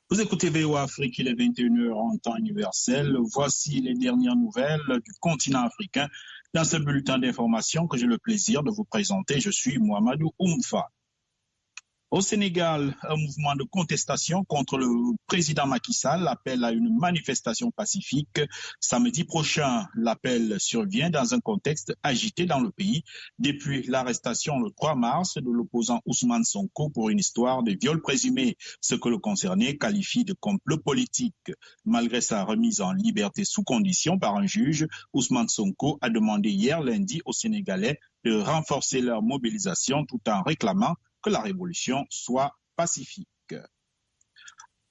Vous écoutez VOA Afrique, il est 21h en temps universel. Voici les dernières nouvelles du continent africain dans ce bulletin d'information que j'ai le plaisir de vous présenter. Je suis Mohamedou Oumfa. Au Sénégal, un mouvement de contestation contre le président Macky Sall appelle à une manifestation pacifique samedi prochain. L'appel survient dans un contexte agité dans le pays depuis l'arrestation le 3 mars de l'opposant Ousmane Sonko pour une histoire de viol présumé, ce que le concerné qualifie de complot politique. Malgré sa remise en liberté sous condition par un juge, Ousmane Sonko a demandé hier lundi aux Sénégalais de renforcer leur mobilisation tout en réclamant que la révolution soit pacifique.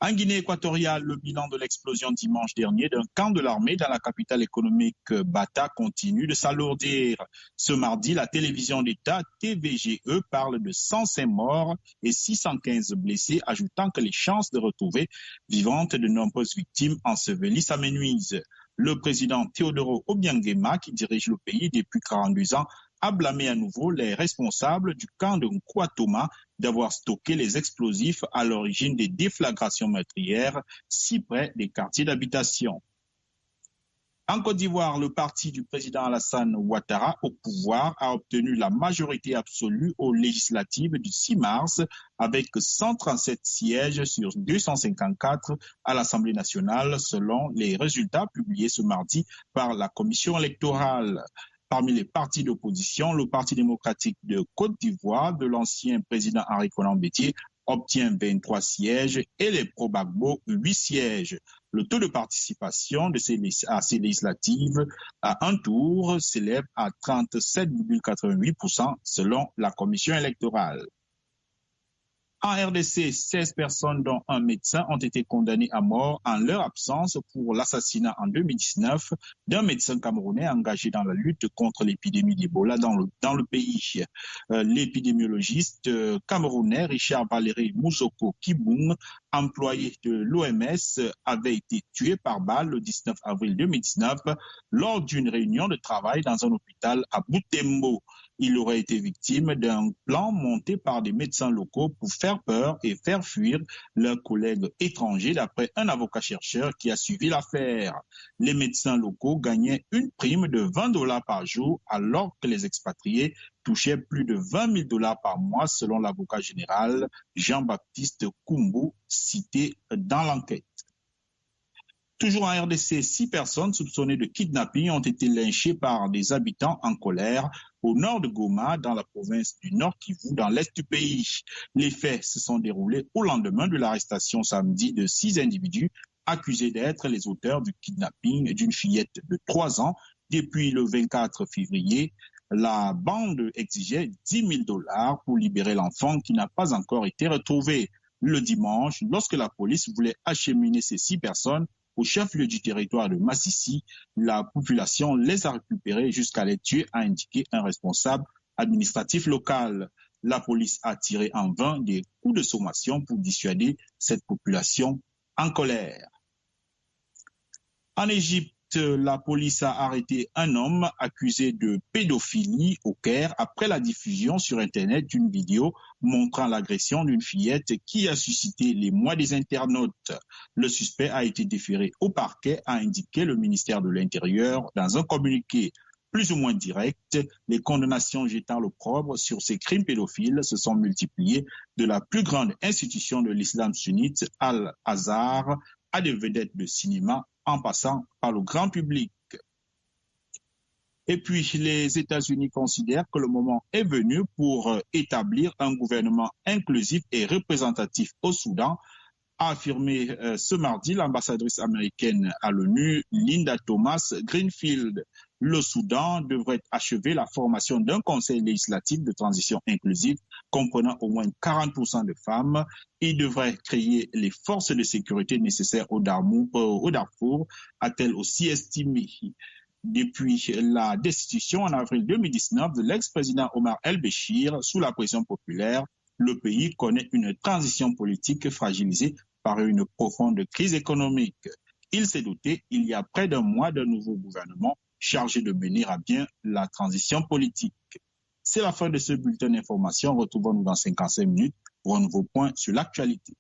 En Guinée équatoriale, le bilan de l'explosion dimanche dernier d'un camp de l'armée dans la capitale économique Bata continue de s'alourdir. Ce mardi, la télévision d'État TVGE parle de 105 morts et 615 blessés, ajoutant que les chances de retrouver vivantes de nombreuses victimes ensevelies s'amenuisent. Le président Teodoro Obiangema, qui dirige le pays depuis 42 ans, a blâmé à nouveau les responsables du camp de Nkwatoma d'avoir stocké les explosifs à l'origine des déflagrations meurtrières si près des quartiers d'habitation. En Côte d'Ivoire, le parti du président Alassane Ouattara au pouvoir a obtenu la majorité absolue aux législatives du 6 mars avec 137 sièges sur 254 à l'Assemblée nationale selon les résultats publiés ce mardi par la commission électorale. Parmi les partis d'opposition, le Parti démocratique de Côte d'Ivoire de l'ancien président Henri Konan Bédié obtient 23 sièges et les Pro-Gbagbo 8 sièges. Le taux de participation à ces législatives à un tour s'élève à 37,88% selon la commission électorale. En RDC, 16 personnes dont un médecin ont été condamnées à mort en leur absence pour l'assassinat en 2019 d'un médecin camerounais engagé dans la lutte contre l'épidémie d'Ebola dans le pays. L'épidémiologiste camerounais Richard Valéry Mouzoko Kiboum, employé de l'OMS, avait été tué par balle le 19 avril 2019 lors d'une réunion de travail dans un hôpital à Butembo. Il aurait été victime d'un plan monté par des médecins locaux pour faire peur et faire fuir leurs collègues étrangers, d'après un avocat-chercheur qui a suivi l'affaire. Les médecins locaux gagnaient une prime de $20 par jour, alors que les expatriés touchaient plus de $20,000 par mois, selon l'avocat général Jean-Baptiste Koumbu, cité dans l'enquête. Toujours en RDC, 6 personnes soupçonnées de kidnapping ont été lynchées par des habitants en colère au nord de Goma, dans la province du Nord Kivu, dans l'est du pays. Les faits se sont déroulés au lendemain de l'arrestation samedi de 6 individus accusés d'être les auteurs du kidnapping d'une fillette de 3 ans. Depuis le 24 février, la bande exigeait $10,000 pour libérer l'enfant qui n'a pas encore été retrouvé. Le dimanche, lorsque la police voulait acheminer ces 6 personnes au chef-lieu du territoire de Massissi, la population les a récupérés jusqu'à les tuer, a indiqué un responsable administratif local. La police a tiré en vain des coups de sommation pour dissuader cette population en colère. En Égypte, la police a arrêté un homme accusé de pédophilie au Caire après la diffusion sur Internet d'une vidéo montrant l'agression d'une fillette qui a suscité l'émoi des internautes. Le suspect a été déféré au parquet, a indiqué le ministère de l'Intérieur dans un communiqué. Plus ou moins direct, les condamnations jetant l'opprobre sur ces crimes pédophiles se sont multipliées de la plus grande institution de l'islam sunnite, Al-Azhar, à des vedettes de cinéma, en passant par le grand public. Et puis, les États-Unis considèrent que le moment est venu pour établir un gouvernement inclusif et représentatif au Soudan, a affirmé ce mardi l'ambassadrice américaine à l'ONU, Linda Thomas-Greenfield. Le Soudan devrait achever la formation d'un conseil législatif de transition inclusive comprenant au moins 40% de femmes. Il devrait créer les forces de sécurité nécessaires au Darfour, a-t-elle aussi estimé. Depuis la destitution en avril 2019 de l'ex-président Omar el-Béchir sous la pression populaire, le pays connaît une transition politique fragilisée par une profonde crise économique. Il s'est doté, il y a près d'un mois, d'un nouveau gouvernement chargé de mener à bien la transition politique. C'est la fin de ce bulletin d'information. Retrouvons-nous dans 55 minutes pour un nouveau point sur l'actualité.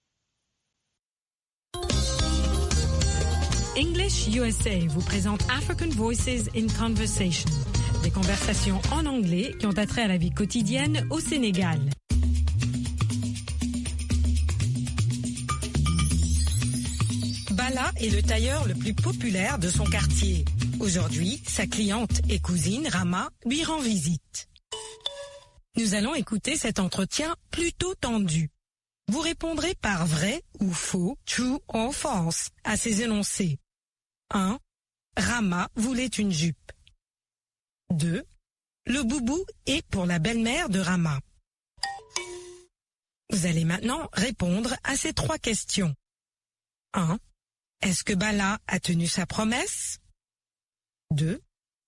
English USA vous présente African Voices in Conversation, des conversations en anglais qui ont attrait à la vie quotidienne au Sénégal. Bala est le tailleur le plus populaire de son quartier. Aujourd'hui, sa cliente et cousine Rama lui rend visite. Nous allons écouter cet entretien plutôt tendu. Vous répondrez par vrai ou faux, true or false, à ces énoncés. 1. Rama voulait une jupe. 2. Le boubou est pour la belle-mère de Rama. Vous allez maintenant répondre à ces 3 questions. 1. Est-ce que Bala a tenu sa promesse? 2.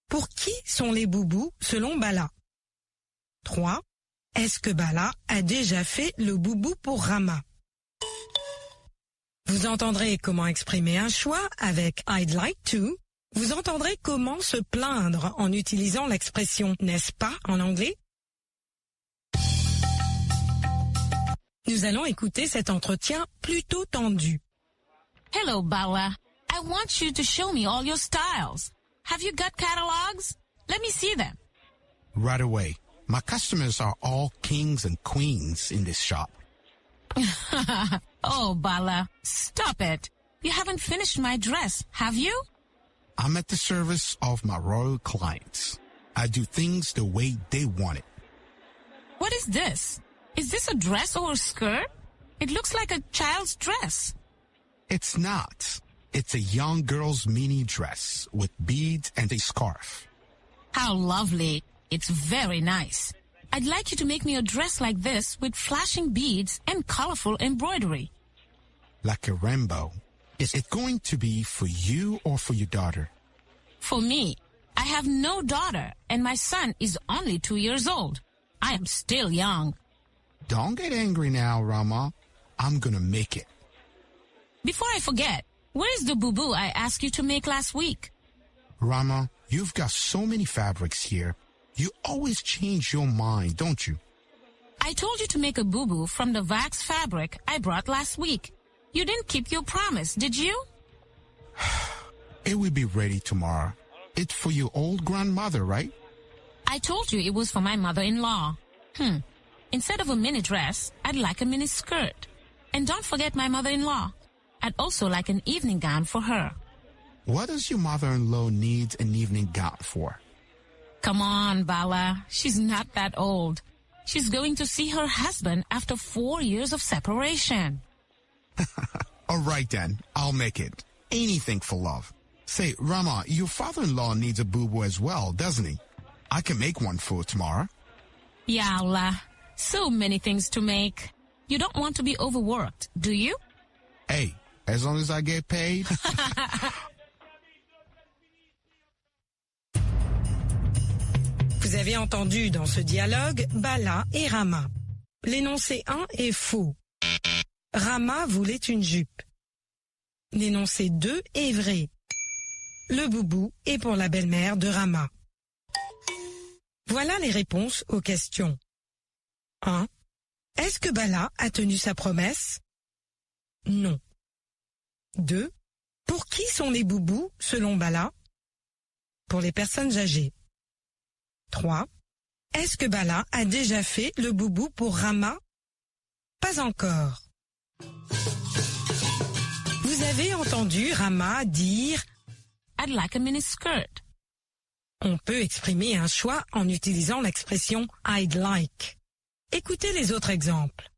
Pour qui sont les boubous selon Bala? 3. Est-ce que Bala a déjà fait le boubou pour Rama? Vous entendrez comment exprimer un choix avec I'd like to. Vous entendrez comment se plaindre en utilisant l'expression n'est-ce pas en anglais. Nous allons écouter cet entretien plutôt tendu. Hello, Bala. I want you to show me all your styles. Have you got catalogs? Let me see them. Right away. My customers are all kings and queens in this shop. Oh, Bala, stop it. You haven't finished my dress, have you? I'm at the service of my royal clients. I do things the way they want it. What is this? Is this a dress or a skirt? It looks like a child's dress. It's not. It's a young girl's mini dress with beads and a scarf. How lovely. It's very nice. I'd like you to make me a dress like this with flashing beads and colorful embroidery. Like a rainbow. Is it going to be for you or for your daughter? For me. I have no daughter and my son is only 2 years old. I am still young. Don't get angry now, Rama. I'm gonna make it. Before I forget, where is the boubou I asked you to make last week? Rama, you've got so many fabrics here. You always change your mind, don't you? I told you to make a boubou from the wax fabric I brought last week. You didn't keep your promise, did you? It will be ready tomorrow. It's for your old grandmother, right? I told you it was for my mother-in-law. Instead of a mini dress, I'd like a mini skirt. And don't forget my mother-in-law. I'd also like an evening gown for her. What does your mother-in-law need an evening gown for? Come on, Bala. She's not that old. She's going to see her husband after 4 years of separation. All right, then. I'll make it. Anything for love. Say, Rama, your father-in-law needs a boo-boo as well, doesn't he? I can make one for tomorrow. Yeah, Allah. So many things to make. You don't want to be overworked, do you? Hey, as long as I get paid. Vous avez entendu dans ce dialogue Bala et Rama. L'énoncé 1 est faux. Rama voulait une jupe. L'énoncé 2 est vrai. Le boubou est pour la belle-mère de Rama. Voilà les réponses aux questions. 1. Est-ce que Bala a tenu sa promesse? Non. 2. Pour qui sont les boubous selon Bala? Pour les personnes âgées. 3. Est-ce que Bala a déjà fait le boubou pour Rama? Pas encore. Vous avez entendu Rama dire « I'd like a mini skirt ». On peut exprimer un choix en utilisant l'expression « I'd like ». Écoutez les autres exemples.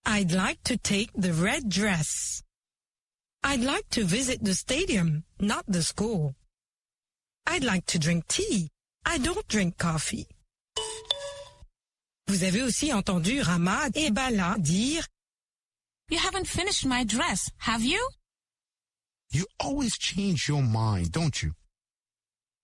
I'd like to take the red dress. I'd like to visit the stadium, not the school. I'd like to drink tea. I don't drink coffee. Vous avez aussi entendu Rama et Bala dire You haven't finished my dress, have you? You always change your mind, don't you?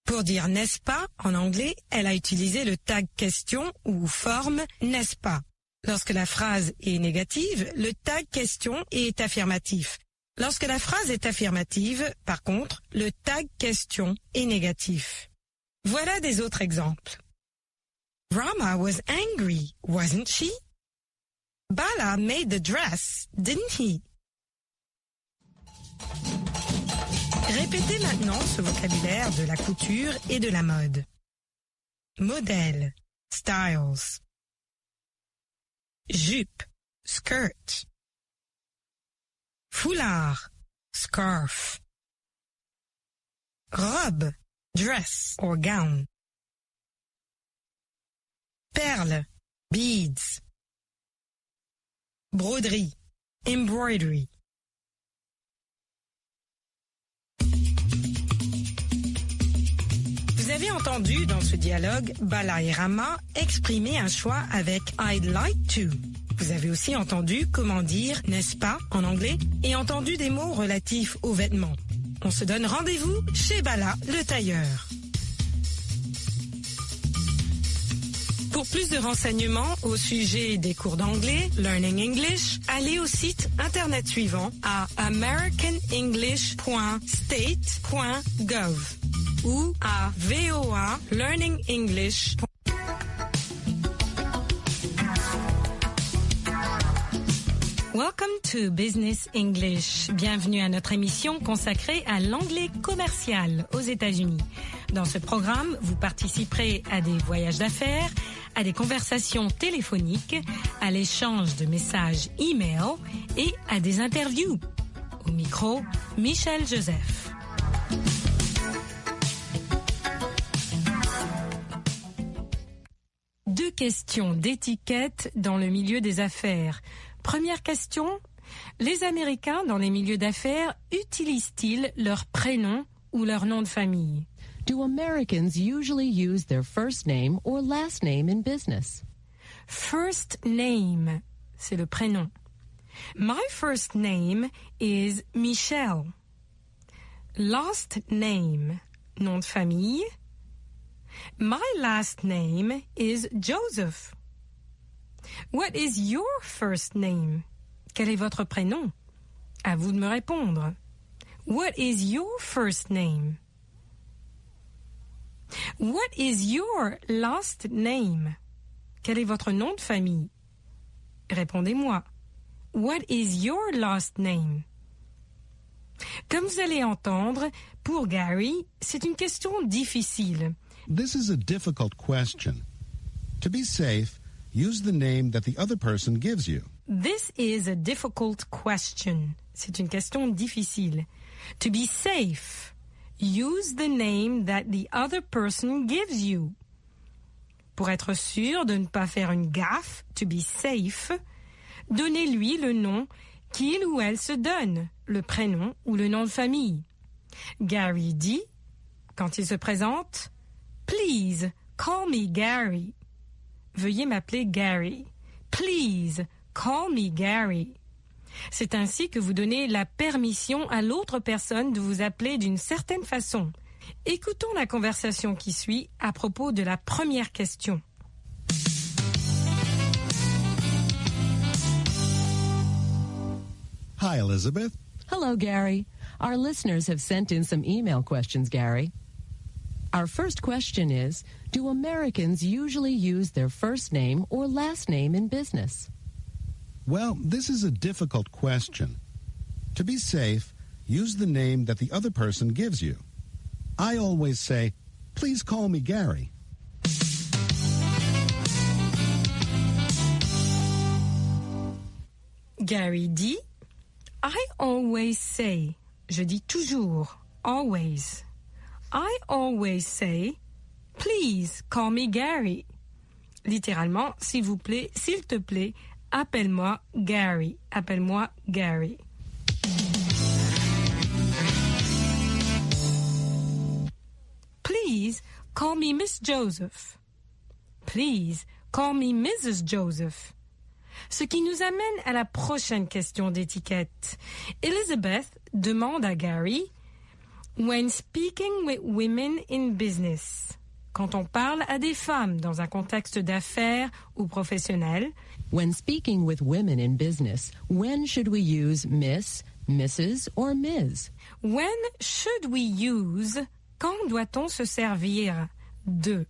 Pour dire n'est-ce pas, en anglais, elle a utilisé le tag question ou forme n'est-ce pas. Lorsque la phrase est négative, le tag question est affirmatif. Lorsque la phrase est affirmative, par contre, le tag question est négatif. Voilà des autres exemples. Rama was angry, wasn't she? Bala made the dress, didn't he? Répétez maintenant ce vocabulaire de la couture et de la mode. Modèle, styles. Jupe, skirt. Foulard, scarf. Robe, dress or gown. Perles, beads. Broderie, embroidery. Vous avez entendu dans ce dialogue Bala et Rama exprimer un choix avec I'd like to. Vous avez aussi entendu comment dire n'est-ce pas en anglais et entendu des mots relatifs aux vêtements. On se donne rendez-vous chez Bala le tailleur. Pour plus de renseignements au sujet des cours d'anglais, Learning English, allez au site internet suivant à americanenglish.state.gov ou à VOA Learning English. Welcome to Business English. Bienvenue à notre émission consacrée à l'anglais commercial aux États-Unis. Dans ce programme, vous participerez à des voyages d'affaires, à des conversations téléphoniques, à l'échange de messages e-mail et à des interviews. Au micro, Michel Joseph. Deux questions d'étiquette dans le milieu des affaires. Première question, les Américains dans les milieux d'affaires utilisent-ils leur prénom ou leur nom de famille? Do Americans usually use their first name or last name in business? First name, c'est le prénom. My first name is Michelle. Last name, nom de famille. My last name is Joseph. What is your first name? Quel est votre prénom? À vous de me répondre. What is your first name? What is your last name? Quel est votre nom de famille? Répondez-moi. What is your last name? Comme vous allez entendre, pour Gary, c'est une question difficile. This is a difficult question. To be safe, use the name that the other person gives you. This is a difficult question. C'est une question difficile. To be safe, use the name that the other person gives you. Pour être sûr de ne pas faire une gaffe, to be safe, donnez-lui le nom qu'il ou elle se donne, le prénom ou le nom de famille. Gary dit, quand il se présente, Please, call me Gary. Veuillez m'appeler Gary. Please, call me Gary. C'est ainsi que vous donnez la permission à l'autre personne de vous appeler d'une certaine façon. Écoutons la conversation qui suit à propos de la première question. Hi, Elizabeth. Hello, Gary. Our listeners have sent in some email questions, Gary. Our first question is, do Americans usually use their first name or last name in business? Well, this is a difficult question. To be safe, use the name that the other person gives you. I always say, please call me Gary. Gary dit, I always say, je dis toujours, always. I always say, please call me Gary. Littéralement, s'il vous plaît, s'il te plaît, appelle-moi Gary. Appelle-moi Gary. Please call me Miss Joseph. Please call me Mrs. Joseph. Ce qui nous amène à la prochaine question d'étiquette. Elizabeth demande à Gary, when speaking with women in business, quand on parle à des femmes dans un contexte d'affaires ou professionnel, when speaking with women in business, when should we use Miss, Mrs. or Ms? When should we use, quand doit-on se servir de?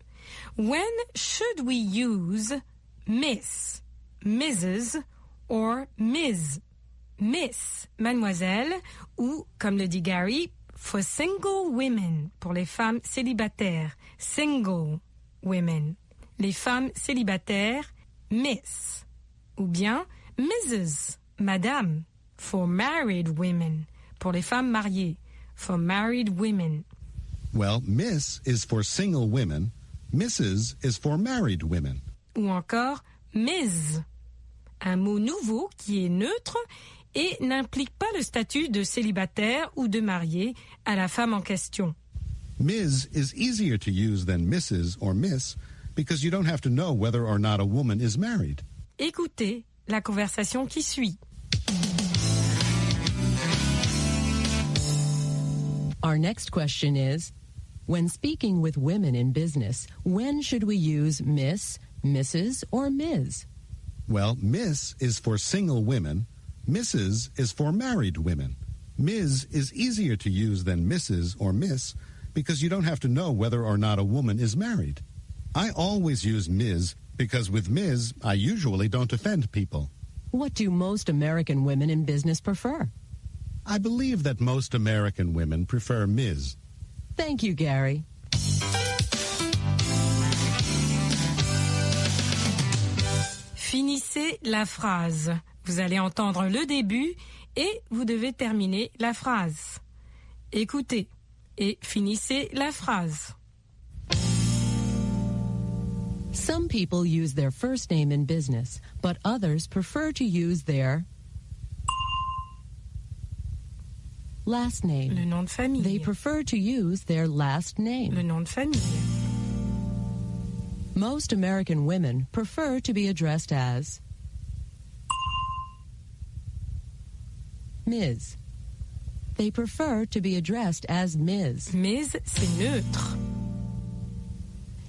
When should we use Miss, Mrs. or Ms? Miss, mademoiselle, ou, comme le dit Gary, for single women, pour les femmes célibataires. Single women. Les femmes célibataires, Miss. Ou bien Mrs., Madame, for married women, pour les femmes mariées. For married women. Well, Miss is for single women. Mrs. is for married women. Ou encore Ms. Un mot nouveau qui est neutre et n'implique pas le statut de célibataire ou de marié à la femme en question. Ms. is easier to use than Mrs. or Miss because you don't have to know whether or not a woman is married. Écoutez la conversation qui suit. Our next question is, when speaking with women in business, when should we use Miss, Mrs., or Ms.? Well, Miss is for single women. Mrs. is for married women. Ms. is easier to use than Mrs. or Miss because you don't have to know whether or not a woman is married. I always use Ms. because with Ms. I usually don't offend people. What do most American women in business prefer? I believe that most American women prefer Ms. Thank you, Gary. Finissez la phrase. Vous allez entendre le début et vous devez terminer la phrase. Écoutez et finissez la phrase. Some people use their first name in business, but others prefer to use their last name. Le nom de famille. They prefer to use their last name. Le nom de famille. Most American women prefer to be addressed as Ms. They prefer to be addressed as Ms. Ms, c'est neutre.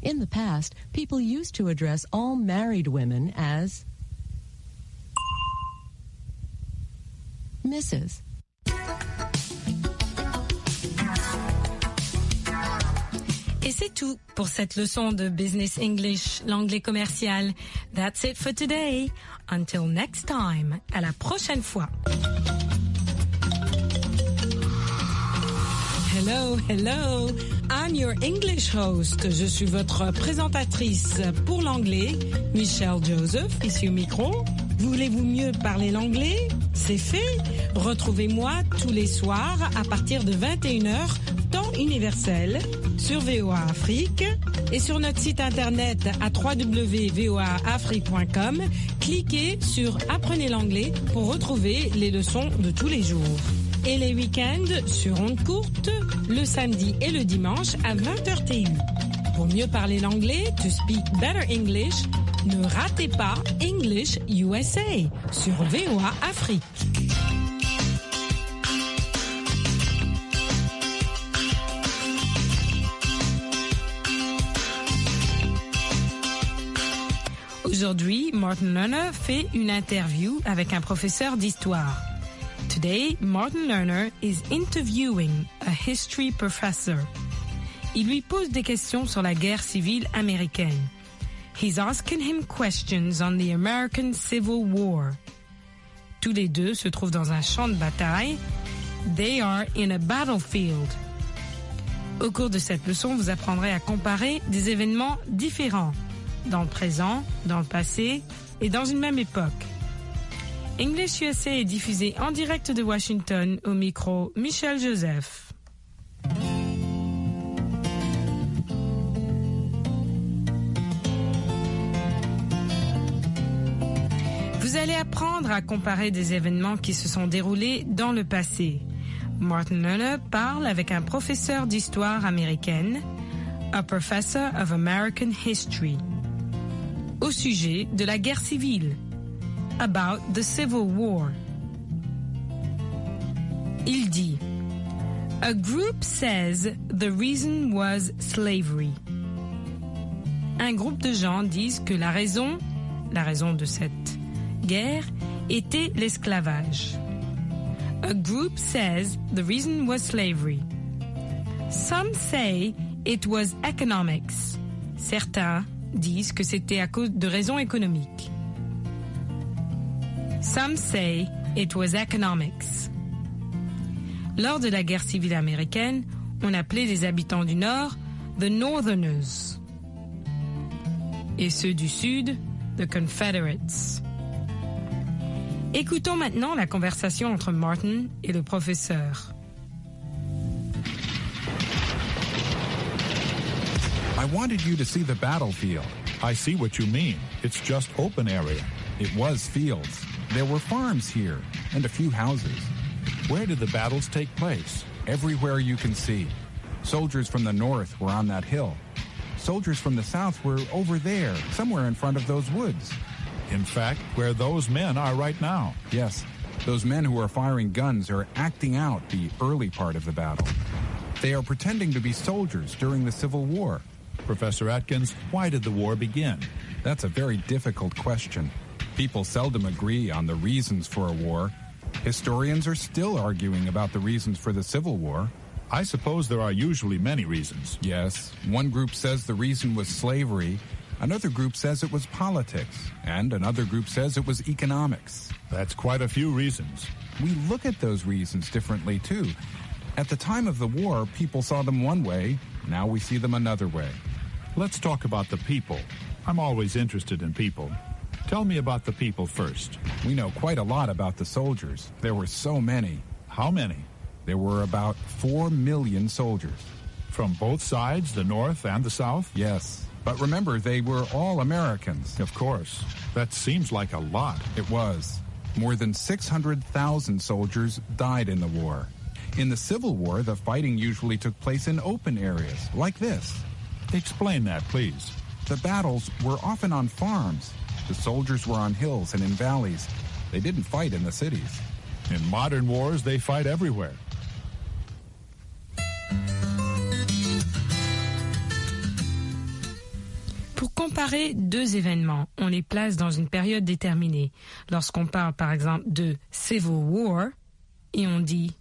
In the past, people used to address all married women as Mrs. Et c'est tout pour cette leçon de Business English, l'anglais commercial. That's it for today. Until next time. À la prochaine fois. Hello, hello. I'm your English host. Je suis votre présentatrice pour l'anglais, Michelle Joseph, ici au micro. Voulez-vous mieux parler l'anglais? C'est fait. Retrouvez-moi tous les soirs à partir de 21h, temps universel, sur VOA Afrique et sur notre site internet à www.voaafrique.com. Cliquez sur Apprenez l'anglais pour retrouver les leçons de tous les jours. Et les week-ends sur ondes courtes, le samedi et le dimanche à 20h TU. Pour mieux parler l'anglais, to speak better English, ne ratez pas English USA sur VOA Afrique. Aujourd'hui, Martin Lerner fait une interview avec un professeur d'histoire. Today, Martin Lerner is interviewing a history professor. Il lui pose des questions sur la guerre civile américaine. He's asking him questions on the American Civil War. Tous les deux se trouvent dans un champ de bataille. They are in a battlefield. Au cours de cette leçon, vous apprendrez à comparer des événements différents, dans le présent, dans le passé et dans une même époque. English USA est diffusé en direct de Washington au micro Michelle Joseph. Vous allez apprendre à comparer des événements qui se sont déroulés dans le passé. Martin Lerner parle avec un professeur d'histoire américaine, a professor of American history, au sujet de la guerre civile. About the Civil War. Il dit, a group says the reason was slavery. Un groupe de gens disent que la raison de cette guerre était l'esclavage. A group says the reason was slavery. Some say it was economics. Certains disent que c'était à cause de raisons économiques. Some say it was economics. Lors de la guerre civile américaine, on appelait les habitants du Nord the Northerners et ceux du Sud the Confederates. Écoutons maintenant la conversation entre Martin et le professeur. I wanted you to see the battlefield. I see what you mean. It's just open area. It was fields. There were farms here and a few houses. Where did the battles take place? Everywhere you can see. Soldiers from the north were on that hill. Soldiers from the south were over there, somewhere in front of those woods. In fact, where those men are right now. Yes, those men who are firing guns are acting out the early part of the battle. They are pretending to be soldiers during the Civil War. Professor Atkins, why did the war begin? That's a very difficult question. People seldom agree on the reasons for a war. Historians are still arguing about the reasons for the Civil War. I suppose there are usually many reasons. Yes, one group says the reason was slavery, another group says it was politics, and another group says it was economics. That's quite a few reasons. We look at those reasons differently, too. At the time of the war, people saw them one way, now we see them another way. Let's talk about the people. I'm always interested in people. Tell me about the people first. We know quite a lot about the soldiers. There were so many. How many? There were about 4 million soldiers. From both sides, the North and the South? Yes. But remember, they were all Americans. Of course. That seems like a lot. It was. More than 600,000 soldiers died in the war. In the Civil War, the fighting usually took place in open areas, like this. Explain that, please. The battles were often on farms. The soldiers were on hills and in valleys. They didn't fight in the cities. In modern wars, they fight everywhere. Pour comparer deux événements, on les place dans une période déterminée. Lorsqu'on parle par exemple de Civil War, et on dit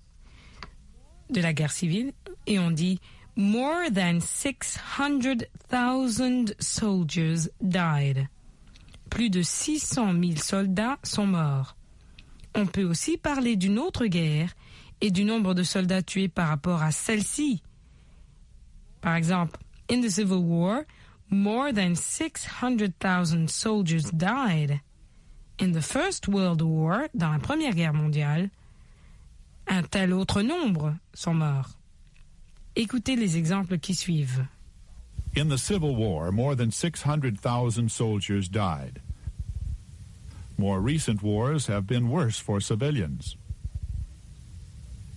de la guerre civile, et on dit more than 600,000 soldiers died. Plus de 600 000 soldats sont morts. On peut aussi parler d'une autre guerre et du nombre de soldats tués par rapport à celle-ci. Par exemple, in the Civil War, more than 600,000 soldiers died. In the First World War, dans la Première Guerre mondiale, un tel autre nombre sont morts. Écoutez les exemples qui suivent. In the Civil War, more than 600,000 soldiers died. More recent wars have been worse for civilians.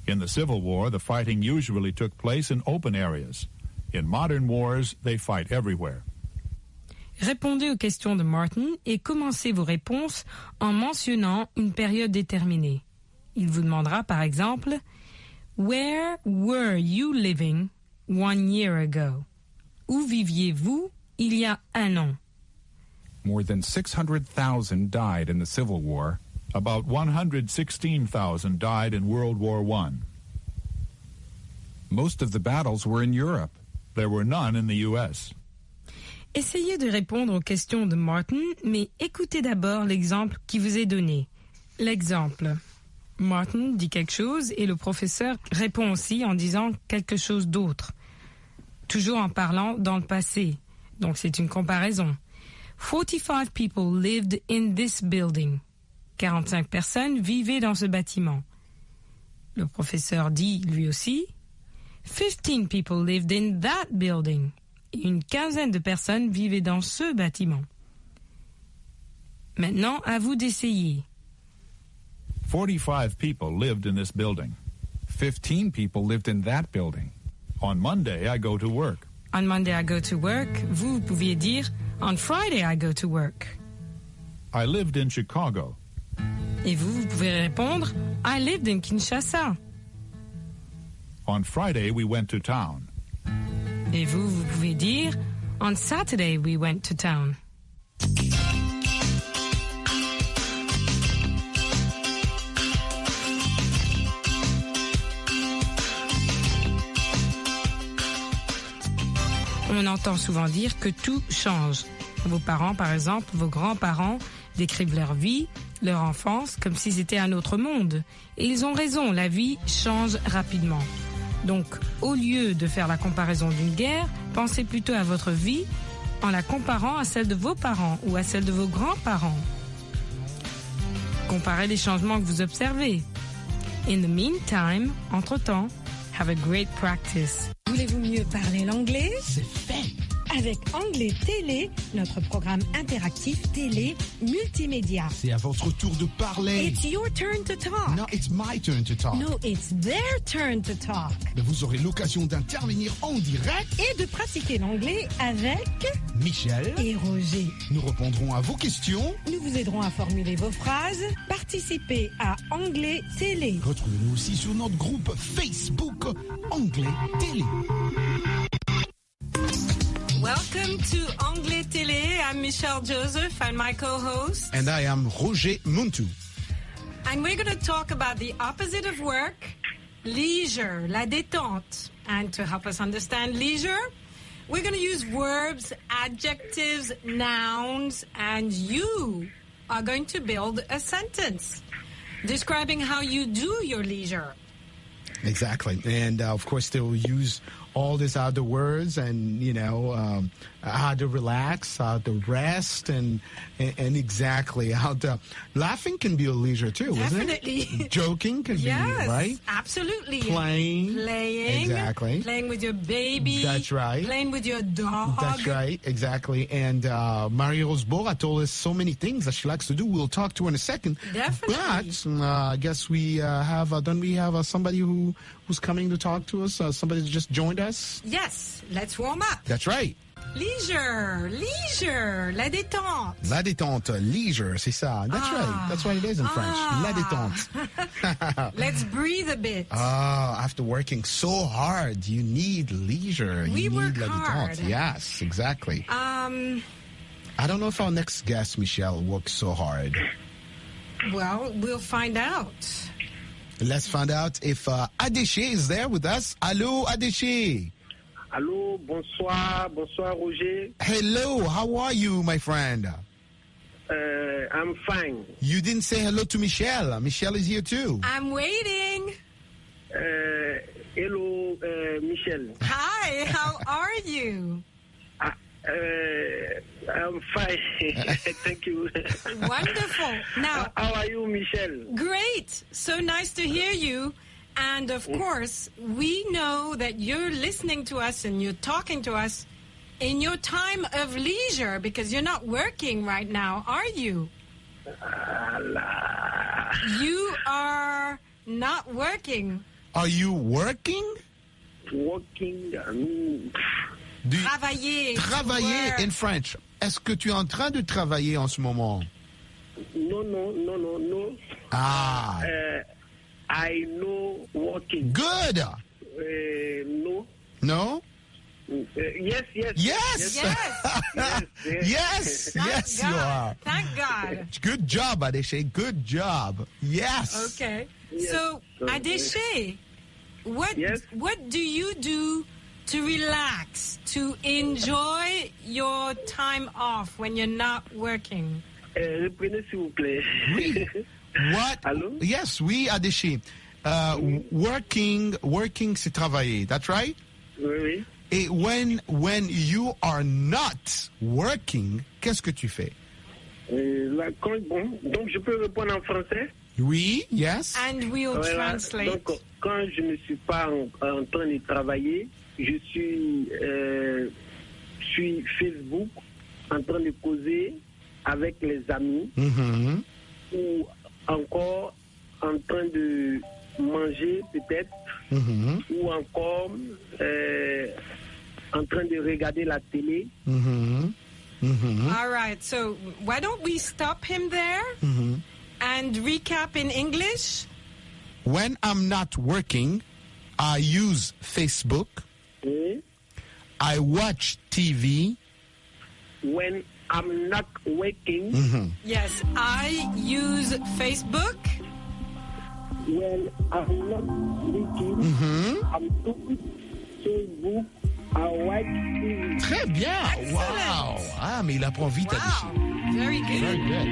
In the Civil War, the fighting usually took place in open areas. In modern wars, they fight everywhere. Répondez aux questions de Martin et commencez vos réponses en mentionnant une période déterminée. Il vous demandera par exemple « Where were you living 1 year ago » Où viviez-vous il y a un an? More than 600,000 died in the Civil War. About 116,000 died in World War I. Most of the battles were in Europe. There were none in the U.S. Essayez de répondre aux questions de Martin, mais écoutez d'abord l'exemple qui vous est donné. L'exemple. Martin dit quelque chose et le professeur répond aussi en disant quelque chose d'autre. Toujours en parlant dans le passé. Donc c'est une comparaison. 45 people lived in this building. 45 personnes vivaient dans ce bâtiment. Le professeur dit lui aussi 15 people lived in that building. Et une quinzaine de personnes vivaient dans ce bâtiment. Maintenant, à vous d'essayer. 45 people lived in this building. 15 people lived in that building. On Monday, I go to work. On Monday, I go to work. Vous pouviez dire on Friday, I go to work. I lived in Chicago. Et vous pouvez répondre I lived in Kinshasa. On Friday, we went to town. Et vous pouvez dire on Saturday, we went to town. On entend souvent dire que tout change. Vos parents, par exemple, vos grands-parents décrivent leur vie, leur enfance comme si c'était un autre monde. Et ils ont raison, la vie change rapidement. Donc, au lieu de faire la comparaison d'une guerre, pensez plutôt à votre vie en la comparant à celle de vos parents ou à celle de vos grands-parents. Comparez les changements que vous observez. In the meantime, entre-temps, have a great practice. Voulez-vous mieux parler l'anglais? C'est fait! Avec Anglais Télé, notre programme interactif télé multimédia. C'est à votre tour de parler. It's your turn to talk. No, it's my turn to talk. No, it's their turn to talk. Mais vous aurez l'occasion d'intervenir en direct Et de pratiquer l'anglais avec Michel et Roger. Nous répondrons à vos questions. Nous vous aiderons à formuler vos phrases. Participez à Anglais Télé. Retrouvez-nous aussi sur notre groupe Facebook Anglais Télé. Welcome to Anglais Télé. I'm Michelle Joseph and my co-host. And I am Roger Muntu. And we're going to talk about the opposite of work, leisure, la détente. And to help us understand leisure, we're going to use verbs, adjectives, nouns, and you are going to build a sentence describing how you do your leisure. Exactly. And of course, they will use all these other words and, how to relax, how to rest, and exactly how to... Laughing can be a leisure too, Definitely. Isn't it? Joking can be, right? Absolutely. Playing. Exactly. Playing with your baby. That's right. Playing with your dog. That's right, exactly. And Marie-Rose Bora told us so many things that she likes to do. We'll talk to her in a second. Definitely. But I guess we don't we have somebody who's coming to talk to us? Somebody just joined us? Yes, let's warm up. That's right. Leisure, la détente. La détente, leisure, c'est ça. That's right. That's what it is in French. La détente. Let's breathe a bit. After working so hard, you need leisure. We you work need la détente. hard. Yes, exactly. I don't know if our next guest, Michelle, works so hard. Well, we'll find out. Let's find out if Adéché is there with us. Allô, Adéché. Allô, bonsoir Roger. Hello, how are you, my friend? I'm fine. You didn't say hello to Michelle. Michelle is here too. I'm waiting. Hello, Michel. Hi, how are you? I'm fine. Thank you. Wonderful. Now, how are you, Michel? Great. So nice to hear you. And of course, we know that you're listening to us and you're talking to us in your time of leisure because you're not working right now, are you? You are not working. Are you working? Working. Travailler in French. Est-ce que tu es en train de travailler en ce moment? No. I know working. Good. No. No? Yes. Yes, you are. Thank God. Good job, Adéché. Good job. Yes. Okay. Yes. So, Adéché, what do you do to relax, to enjoy your time off when you're not working? Reprenez s'il vous plaît. Oui. What? Hello? Yes, oui, Adéché. Working, c'est travailler. That's right? Oui. Et when you are not working, qu'est-ce que tu fais? Donc, je peux répondre en français? Oui, yes. And we'll translate. Donc, quand je ne suis pas en train de travailler, je suis sur Facebook en train de causer avec les amis ou encore en train de manger peut-être ou encore en train de regarder la télé. All right, so why don't we stop him there and recap in English? When I'm not working, I use Facebook. I watch TV. When I'm not working. Yes, I use Facebook. When I'm not working, I'm doing Facebook. I watch TV. Très bien. Excellent. Wow. Ah, mais il apprend vite, Adéché. Wow, very good. Very good.